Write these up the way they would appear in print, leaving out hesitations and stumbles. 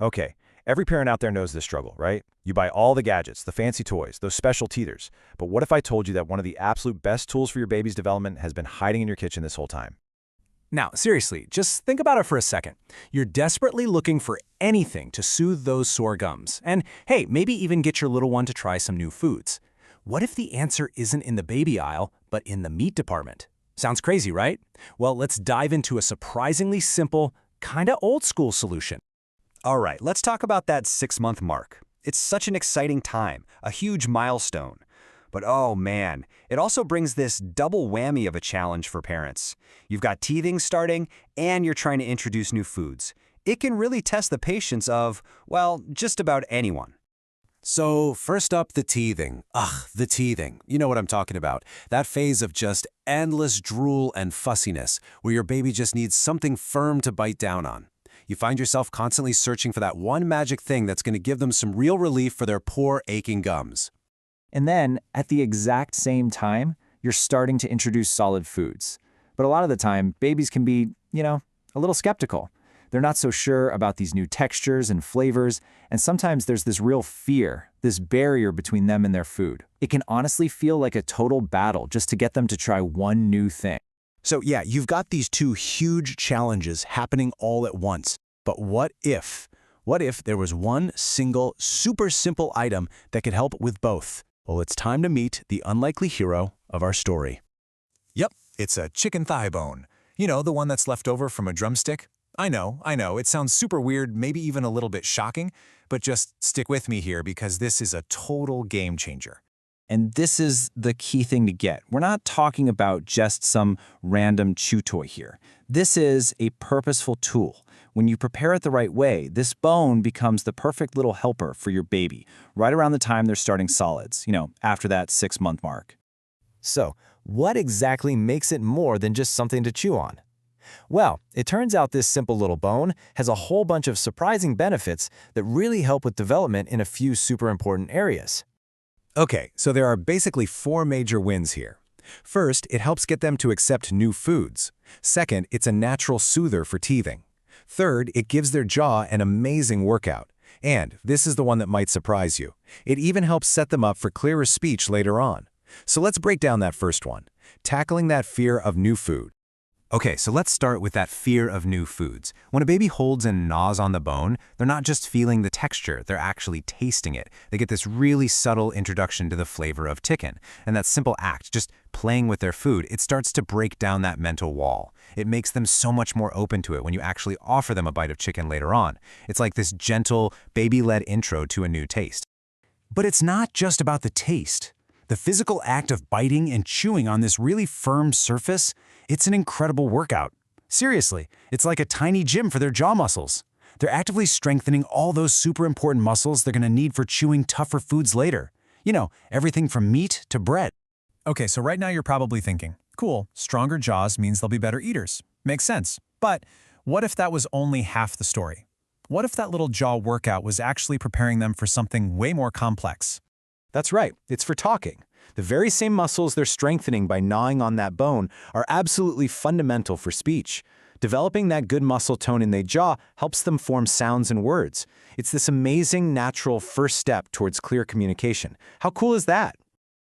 Okay, every parent out there knows this struggle, right? You buy all the gadgets, the fancy toys, those special teethers. But what if I told you that one of the absolute best tools for your baby's development has been hiding in your kitchen this whole time? Now, seriously, just think about it for a second. You're desperately looking for anything to soothe those sore gums. And hey, maybe even get your little one to try some new foods. What if the answer isn't in the baby aisle, but in the meat department? Sounds crazy, right? Well, let's dive into a surprisingly simple, kinda old-school solution. All right, let's talk about that 6-month mark. It's such an exciting time, a huge milestone. But oh man, it also brings this double whammy of a challenge for parents. You've got teething starting, and you're trying to introduce new foods. It can really test the patience of, well, just about anyone. So first up, the teething. Ugh, the teething. You know what I'm talking about. That phase of just endless drool and fussiness, where your baby just needs something firm to bite down on. You find yourself constantly searching for that one magic thing that's going to give them some real relief for their poor, aching gums. And then, at the exact same time, you're starting to introduce solid foods. But a lot of the time, babies can be, a little skeptical. They're not so sure about these new textures and flavors, and sometimes there's this real fear, this barrier between them and their food. It can honestly feel like a total battle just to get them to try one new thing. So yeah, you've got these two huge challenges happening all at once. But what if? What if there was one single, super simple item that could help with both? Well, it's time to meet the unlikely hero of our story. Yep, it's a chicken thigh bone. You know, the one that's left over from a drumstick? I know, it sounds super weird, maybe even a little bit shocking, but just stick with me here because this is a total game changer. And this is the key thing to get. We're not talking about just some random chew toy here. This is a purposeful tool. When you prepare it the right way, this bone becomes the perfect little helper for your baby, right around the time they're starting solids, after that 6-month mark. So, what exactly makes it more than just something to chew on? Well, it turns out this simple little bone has a whole bunch of surprising benefits that really help with development in a few super important areas. Okay, so there are basically 4 major wins here. First, it helps get them to accept new foods. Second, it's a natural soother for teething. Third, it gives their jaw an amazing workout. And this is the one that might surprise you. It even helps set them up for clearer speech later on. So let's break down that first one, tackling that fear of new food. Okay, so let's start with that fear of new foods. When a baby holds and gnaws on the bone, they're not just feeling the texture, they're actually tasting it. They get this really subtle introduction to the flavor of chicken. And that simple act, just playing with their food, it starts to break down that mental wall. It makes them so much more open to it when you actually offer them a bite of chicken later on. It's like this gentle, baby-led intro to a new taste. But it's not just about the taste. The physical act of biting and chewing on this really firm surface, it's an incredible workout. Seriously, it's like a tiny gym for their jaw muscles. They're actively strengthening all those super important muscles they're going to need for chewing tougher foods later. Everything from meat to bread. Okay, so right now you're probably thinking, cool, stronger jaws means they'll be better eaters. Makes sense. But what if that was only half the story? What if that little jaw workout was actually preparing them for something way more complex? That's right, it's for talking. The very same muscles they're strengthening by gnawing on that bone are absolutely fundamental for speech. Developing that good muscle tone in their jaw helps them form sounds and words. It's this amazing, natural first step towards clear communication. How cool is that?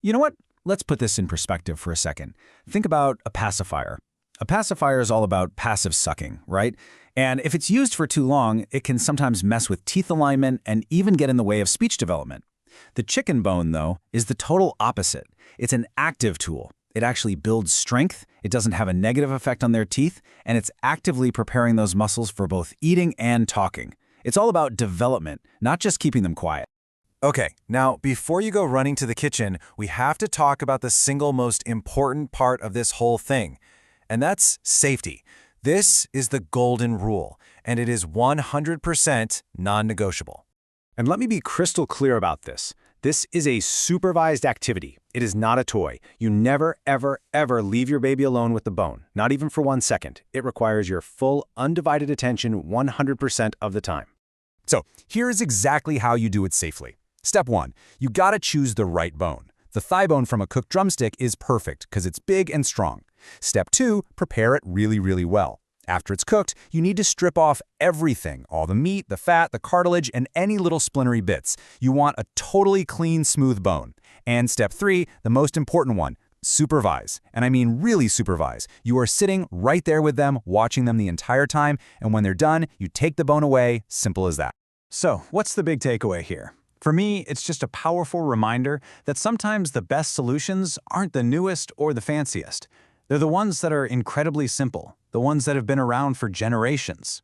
You know what? Let's put this in perspective for a second. Think about a pacifier. A pacifier is all about passive sucking, right? And if it's used for too long, it can sometimes mess with teeth alignment and even get in the way of speech development. The chicken bone, though, is the total opposite. It's an active tool. It actually builds strength, it doesn't have a negative effect on their teeth, and it's actively preparing those muscles for both eating and talking. It's all about development, not just keeping them quiet. Okay, now before you go running to the kitchen, we have to talk about the single most important part of this whole thing, and that's safety. This is the golden rule, and it is 100% non-negotiable. And let me be crystal clear about this. This is a supervised activity. It is not a toy. You never, ever, ever leave your baby alone with the bone, not even for 1 second. It requires your full, undivided attention 100% of the time. So here is exactly how you do it safely. Step 1, you gotta choose the right bone. The thigh bone from a cooked drumstick is perfect because it's big and strong. Step 2, prepare it really, really well. After it's cooked, you need to strip off everything, all the meat, the fat, the cartilage, and any little splintery bits. You want a totally clean, smooth bone. And step 3, the most important one, supervise. And I mean really supervise. You are sitting right there with them, watching them the entire time, and when they're done, you take the bone away, simple as that. So, what's the big takeaway here? For me, it's just a powerful reminder that sometimes the best solutions aren't the newest or the fanciest. They're the ones that are incredibly simple, the ones that have been around for generations.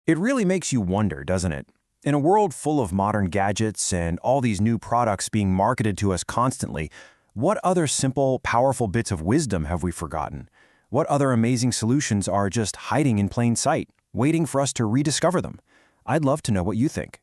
It really makes you wonder, doesn't it? In a world full of modern gadgets and all these new products being marketed to us constantly, what other simple, powerful bits of wisdom have we forgotten? What other amazing solutions are just hiding in plain sight, waiting for us to rediscover them? I'd love to know what you think.